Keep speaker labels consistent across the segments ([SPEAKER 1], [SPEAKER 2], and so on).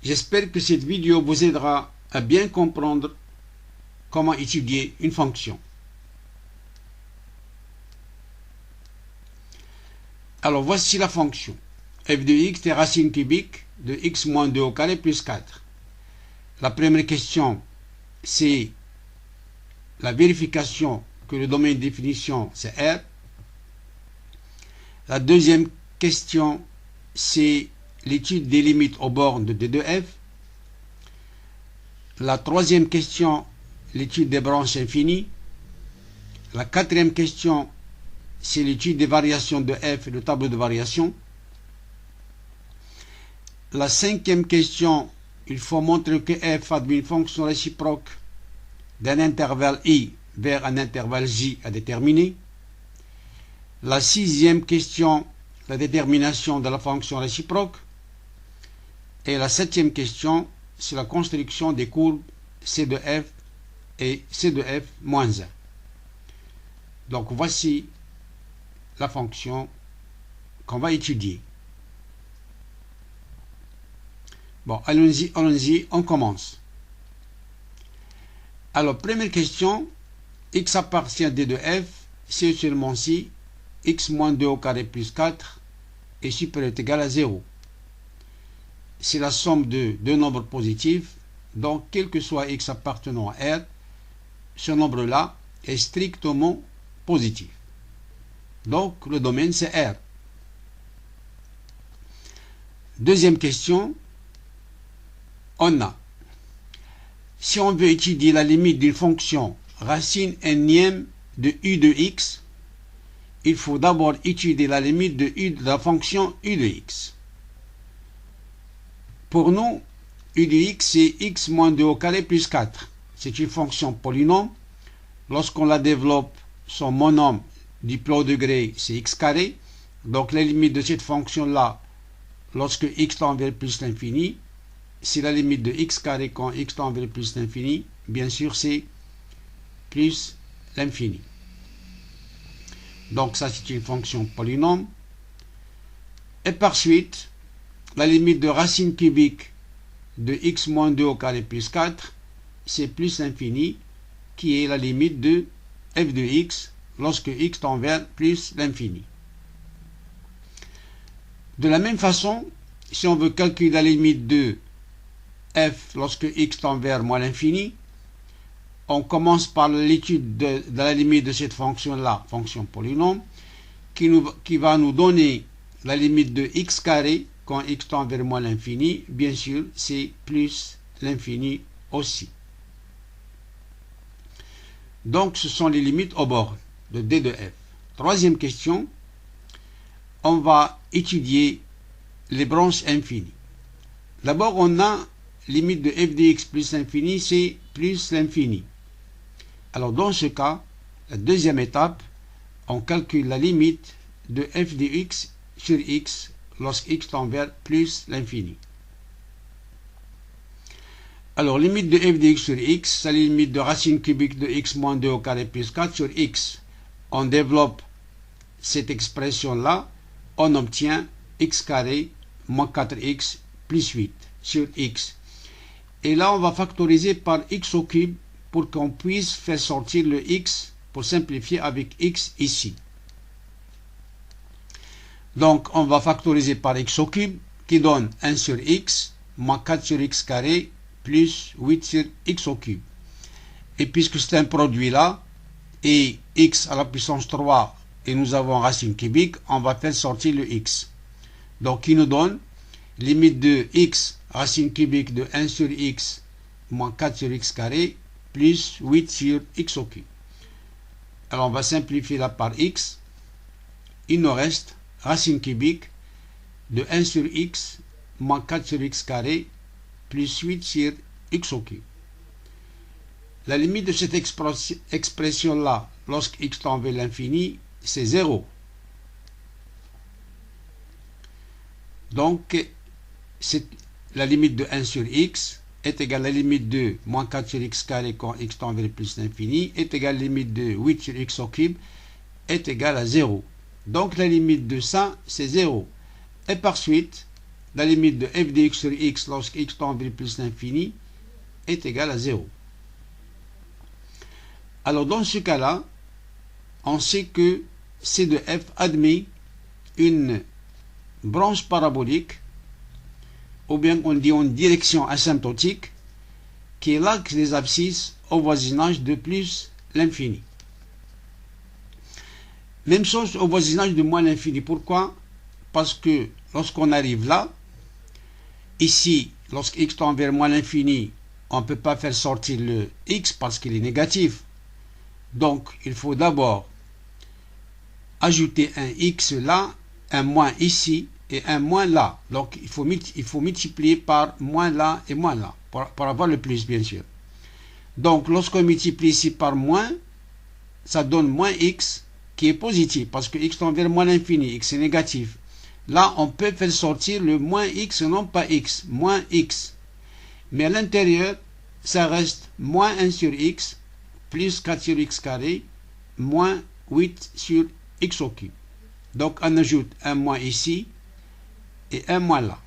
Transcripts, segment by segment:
[SPEAKER 1] J'espère que cette vidéo vous aidera à bien comprendre comment étudier une fonction. Alors voici la fonction. f de x est racine cubique de x moins 2 au carré plus 4. La première question, c'est la vérification que le domaine de définition c'est R. La deuxième question, c'est l'étude des limites aux bornes de D de f. La troisième question, l'étude des branches infinies. La quatrième question, c'est l'étude des variations de f et le tableau de variation. La cinquième question, il faut montrer que f admet une fonction réciproque d'un intervalle i vers un intervalle j à déterminer. La sixième question, la détermination de la fonction réciproque. Et la septième question, c'est la construction des courbes C de f et C de f moins 1. Donc voici la fonction qu'on va étudier. Bon, allons-y, on commence. Alors, première question, x appartient à D de f, c'est seulement si x moins 2 au carré plus 4 est supérieur ou égal à 0. C'est la somme de deux nombres positifs, donc quel que soit x appartenant à R, ce nombre-là est strictement positif. Donc le domaine c'est R. Deuxième question, on a, si on veut étudier la limite d'une fonction racine énième de u de x, il faut d'abord étudier la limite de la fonction u de x. Pour nous, u de x, c'est x moins 2 au carré plus 4. C'est une fonction polynôme. Lorsqu'on la développe, son monôme du plus haut degré, c'est x carré. Donc, la limite de cette fonction-là, lorsque x tend vers plus l'infini, c'est la limite de x carré quand x tend vers plus l'infini. Bien sûr, c'est plus l'infini. Donc, ça, c'est une fonction polynôme. Et par suite, la limite de racine cubique de x moins 2 au carré plus 4, c'est plus l'infini, qui est la limite de f de x lorsque x tend vers plus l'infini. De la même façon, si on veut calculer la limite de f lorsque x tend vers moins l'infini, on commence par l'étude de la limite de cette fonction-là, fonction polynôme, qui va nous donner la limite de x carré quand x tend vers moins l'infini. Bien sûr, c'est plus l'infini aussi. Donc, ce sont les limites aux bornes de D de f. Troisième question, on va étudier les branches infinies. D'abord, on a limite de f de x plus l'infini, c'est plus l'infini. Alors, dans ce cas, la deuxième étape, on calcule la limite de f de x sur x lorsque x tend vers plus l'infini. Alors, limite de f de x sur x, c'est la limite de racine cubique de x moins 2 au carré plus 4 sur x. On développe cette expression-là, on obtient x carré moins 4x plus 8 sur x. Et là, on va factoriser par x au cube pour qu'on puisse faire sortir le x, pour simplifier avec x ici. Donc, on va factoriser par x au cube, qui donne 1 sur x, moins 4 sur x carré, plus 8 sur x au cube. Et puisque c'est un produit là, et x à la puissance 3, et nous avons racine cubique, on va faire sortir le x. Donc, il nous donne limite de x, racine cubique de 1 sur x, moins 4 sur x carré, plus 8 sur x au cube. Alors, on va simplifier là par x. Il nous reste racine cubique de 1 sur x moins 4 sur x carré plus 8 sur x au cube. La limite de cette expression-là, lorsque x tend vers l'infini, c'est 0. Donc, la limite de 1 sur x est égale à la limite de moins 4 sur x carré quand x tend vers plus l'infini est égale à la limite de 8 sur x au cube est égale à 0. Donc, la limite de ça, c'est 0. Et par suite, la limite de f de x sur x lorsque x tend vers plus l'infini est égale à 0. Alors, dans ce cas-là, on sait que C de f admet une branche parabolique, ou bien on dit en direction asymptotique, qui est l'axe des abscisses au voisinage de plus l'infini. Même chose au voisinage de moins l'infini. Pourquoi? Parce que lorsqu'on arrive là, ici, lorsque x tend vers moins l'infini, on ne peut pas faire sortir le x parce qu'il est négatif. Donc, il faut d'abord ajouter un x là, un moins ici et un moins là. Donc, il faut multiplier par moins là et moins là pour avoir le plus, bien sûr. Donc, lorsqu'on multiplie ici par moins, ça donne moins x qui est positif parce que x tend vers moins l'infini, x est négatif. Là, on peut faire sortir le moins x, non pas x, moins x. Mais à l'intérieur, ça reste moins 1 sur x plus 4 sur x carré moins 8 sur x au cube. Donc, on ajoute un moins ici et un moins là.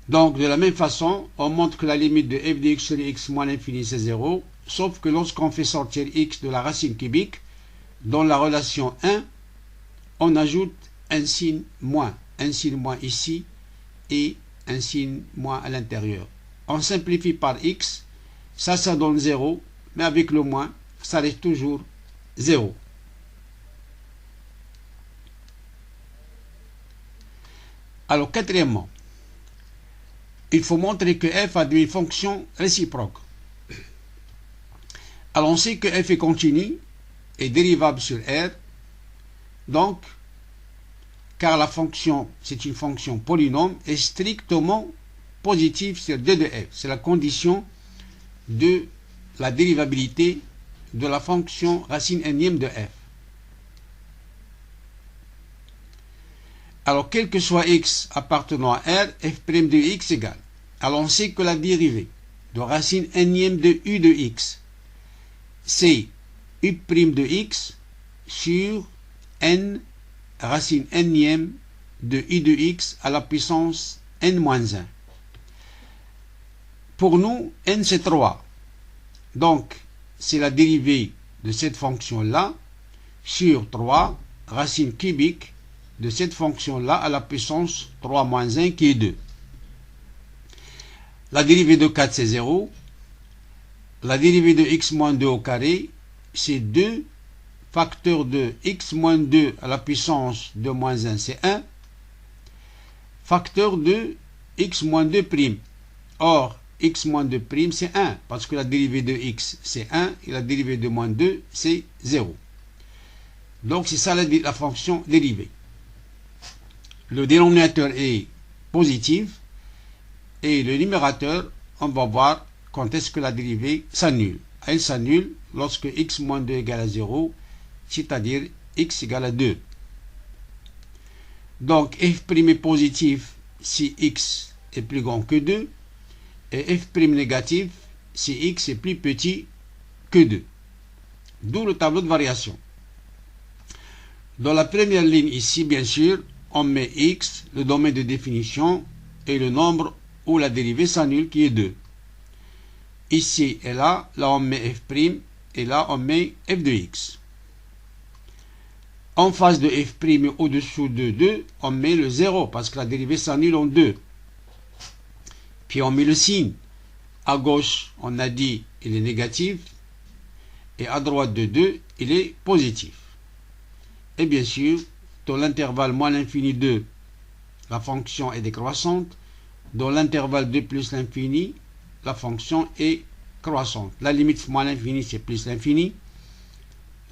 [SPEAKER 1] Donc, de la même façon, on montre que la limite de f de x sur x moins l'infini, c'est 0, sauf que lorsqu'on fait sortir x de la racine cubique, dans la relation 1, on ajoute un signe moins ici et un signe moins à l'intérieur. On simplifie par x, ça donne 0, mais avec le moins, ça reste toujours 0. Alors, quatrièmement, il faut montrer que f a une fonction réciproque. Alors, on sait que f est continu et dérivable sur R, donc, car la fonction, c'est une fonction polynôme, est strictement positive sur d de f. C'est la condition de la dérivabilité de la fonction racine énième de f. Alors, quel que soit x appartenant à R, f' de x égale. Alors, on sait que la dérivée de racine énième de u de x, c'est u' de x sur n racine énième de u de x à la puissance n-1. Pour nous, n c'est 3. Donc, c'est la dérivée de cette fonction-là sur 3 racine cubique de cette fonction-là à la puissance 3 moins 1 qui est 2. La dérivée de 4 c'est 0. La dérivée de x moins 2 au carré c'est 2 facteur de x moins 2 à la puissance de moins 1 c'est 1. Facteur de x moins 2 prime. Or, x moins 2 prime c'est 1 parce que la dérivée de x c'est 1 et la dérivée de moins 2 c'est 0. Donc c'est ça la fonction dérivée. Le dénominateur est positif et le numérateur, on va voir quand est-ce que la dérivée s'annule. Elle s'annule lorsque x moins 2 égale à 0, c'est-à-dire x égale à 2. Donc f' est positif si x est plus grand que 2 et f' négatif si x est plus petit que 2. D'où le tableau de variation. Dans la première ligne ici, bien sûr, on met x, le domaine de définition, et le nombre où la dérivée s'annule, qui est 2. Ici et là on met f', et là on met f de x. En face de f' et au-dessous de 2, on met le 0, parce que la dérivée s'annule en 2. Puis on met le signe. À gauche, on a dit, il est négatif, et à droite de 2, il est positif. Et bien sûr, dans l'intervalle moins l'infini 2, la fonction est décroissante. Dans l'intervalle 2 plus l'infini, la fonction est croissante. La limite moins l'infini, c'est plus l'infini.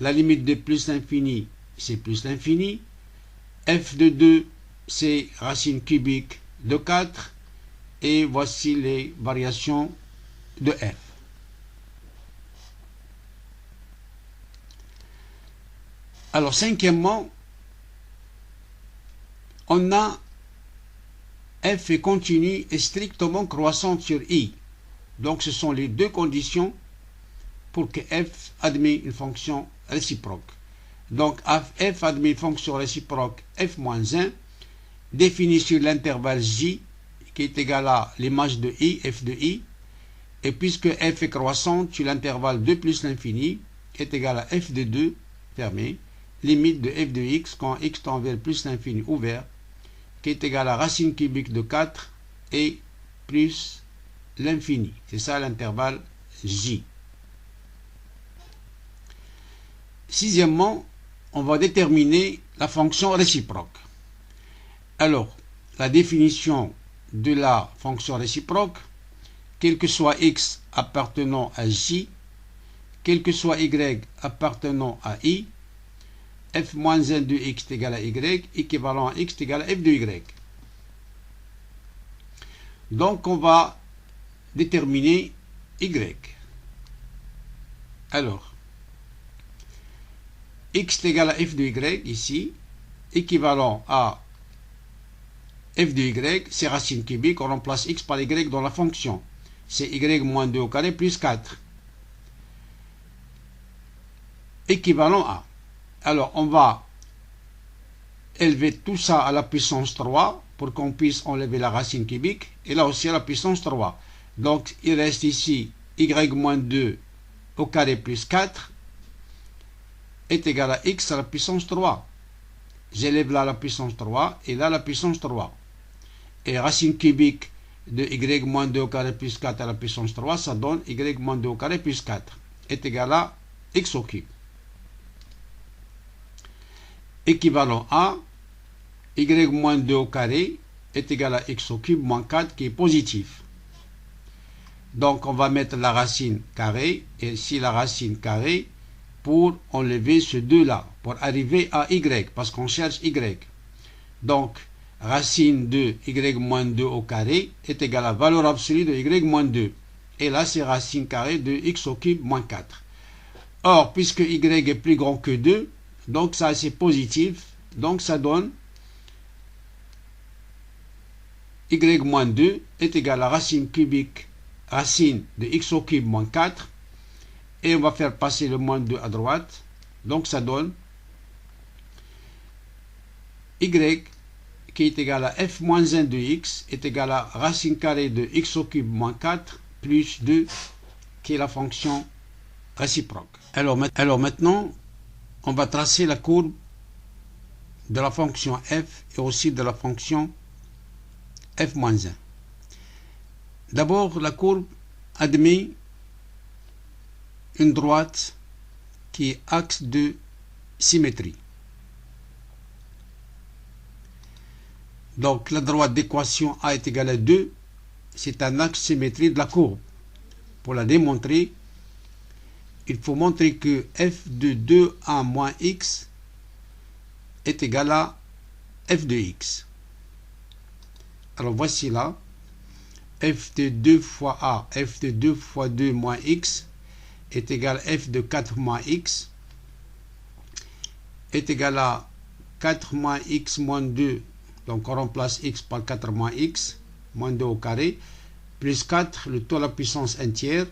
[SPEAKER 1] La limite de plus l'infini, c'est plus l'infini. F de 2, c'est racine cubique de 4. Et voici les variations de f. Alors, cinquièmement, on a f est continue et strictement croissante sur i. Donc ce sont les deux conditions pour que f admet une fonction réciproque. Donc f admet une fonction réciproque f-1 définie sur l'intervalle j qui est égal à l'image de i, f de i, et puisque f est croissante sur l'intervalle 2 plus l'infini est égal à f de 2 fermé, limite de f de x quand x tend vers plus l'infini ouvert, qui est égal à racine cubique de 4 et plus l'infini. C'est ça l'intervalle j. Sixièmement, on va déterminer la fonction réciproque. Alors, la définition de la fonction réciproque, quel que soit x appartenant à j, quel que soit y appartenant à i, f-1 de x est égal à y, équivalent à x est égal à f de y. Donc on va déterminer y. Alors, x est égal à f de y ici, équivalent à f de y, c'est racine cubique, on remplace x par y dans la fonction. C'est y moins 2 au carré plus 4. Équivalent à. Alors, on va élever tout ça à la puissance 3 pour qu'on puisse enlever la racine cubique. Et là aussi à la puissance 3. Donc, il reste ici y moins 2 au carré plus 4 est égal à x à la puissance 3. J'élève là la puissance 3 et là la puissance 3. Et racine cubique de y moins 2 au carré plus 4 à la puissance 3, ça donne y moins 2 au carré plus 4 est égal à x au cube. Équivalent à y moins 2 au carré est égal à x au cube moins 4 qui est positif. Donc on va mettre la racine carrée et ici la racine carrée pour enlever ce 2 là, pour arriver à y, parce qu'on cherche y. Donc racine de y moins 2 au carré est égal à valeur absolue de y moins 2. Et là c'est racine carrée de x au cube moins 4. Or, puisque y est plus grand que 2, donc ça c'est positif, donc ça donne y moins 2 est égal à racine cubique, racine de x au cube moins 4, et on va faire passer le moins 2 à droite, donc ça donne y qui est égal à f moins 1 de x est égal à racine carrée de x au cube moins 4 plus 2 qui est la fonction réciproque. Alors maintenant, on va tracer la courbe de la fonction f et aussi de la fonction f moins 1. D'abord, la courbe admet une droite qui est axe de symétrie. Donc la droite d'équation A est égale à 2, c'est un axe symétrique de la courbe. Pour la démontrer, il faut montrer que f de 2a moins x est égal à f de x. Alors voici là, f de 2 fois a, f de 2 fois 2 moins x est égal à f de 4 moins x est égal à 4 moins x moins 2. Donc on remplace x par 4 moins x, moins 2 au carré, plus 4, le taux à la puissance 1 tiers,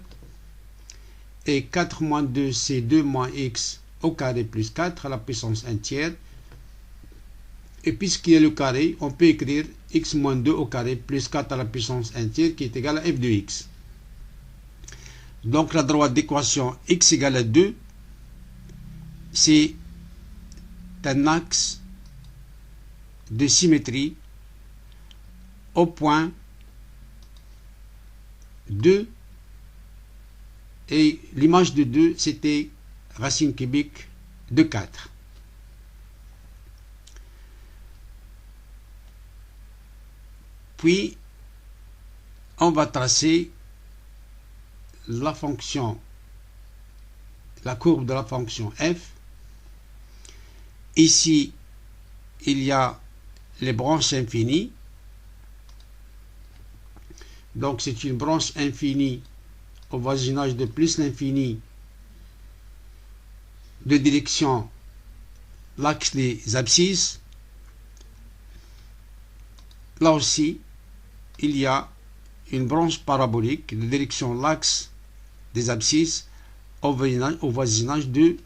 [SPEAKER 1] et 4 moins 2 c'est 2 moins x au carré plus 4 à la puissance 1 tiers, et puisqu'il y a le carré, on peut écrire x moins 2 au carré plus 4 à la puissance 1 tiers qui est égal à f de x. Donc la droite d'équation x égale à 2, c'est un axe de symétrie au point 2 et l'image de 2 c'était racine cubique de 4. Puis on va tracer la fonction, la courbe de la fonction f. Ici il y a les branches infinies. Donc c'est une branche infinie au voisinage de plus l'infini de direction l'axe des abscisses. là aussi, il y a une branche parabolique de direction l'axe des abscisses au voisinage de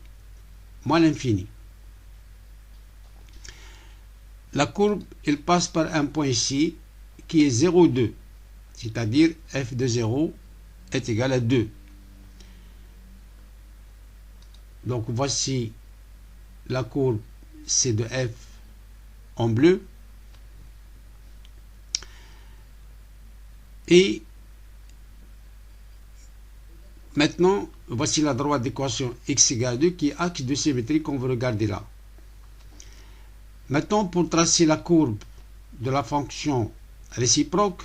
[SPEAKER 1] moins l'infini. La courbe, elle passe par un point ici qui est 0,2, c'est-à-dire f de 0 est égal à 2. Donc voici la courbe C de f en bleu. Et maintenant, voici la droite d'équation x égale 2 qui est axe de symétrie qu'on veut regarder là. Maintenant, pour tracer la courbe de la fonction réciproque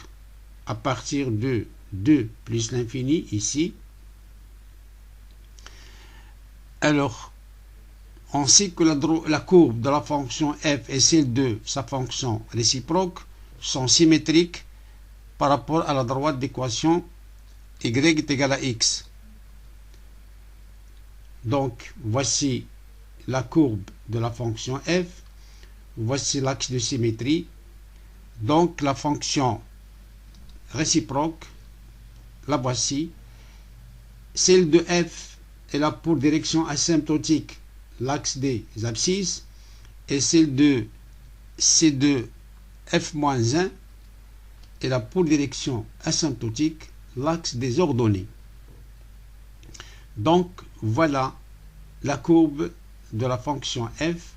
[SPEAKER 1] à partir de 2 plus l'infini ici, alors on sait que la courbe de la fonction f et celle de sa fonction réciproque sont symétriques par rapport à la droite d'équation y est égal à x. Donc voici la courbe de la fonction f, voici l'axe de symétrie, donc la fonction réciproque, la voici, celle de f elle a pour direction asymptotique l'axe des abscisses, et celle de c de f-1 elle a pour direction asymptotique l'axe des ordonnées. Donc voilà la courbe de la fonction f,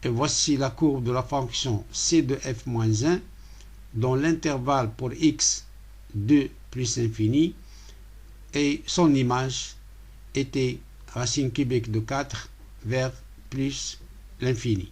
[SPEAKER 1] et voici la courbe de la fonction c de f-1 dont l'intervalle pour x 2 plus infini et son image était racine cubique de 4 vers plus l'infini.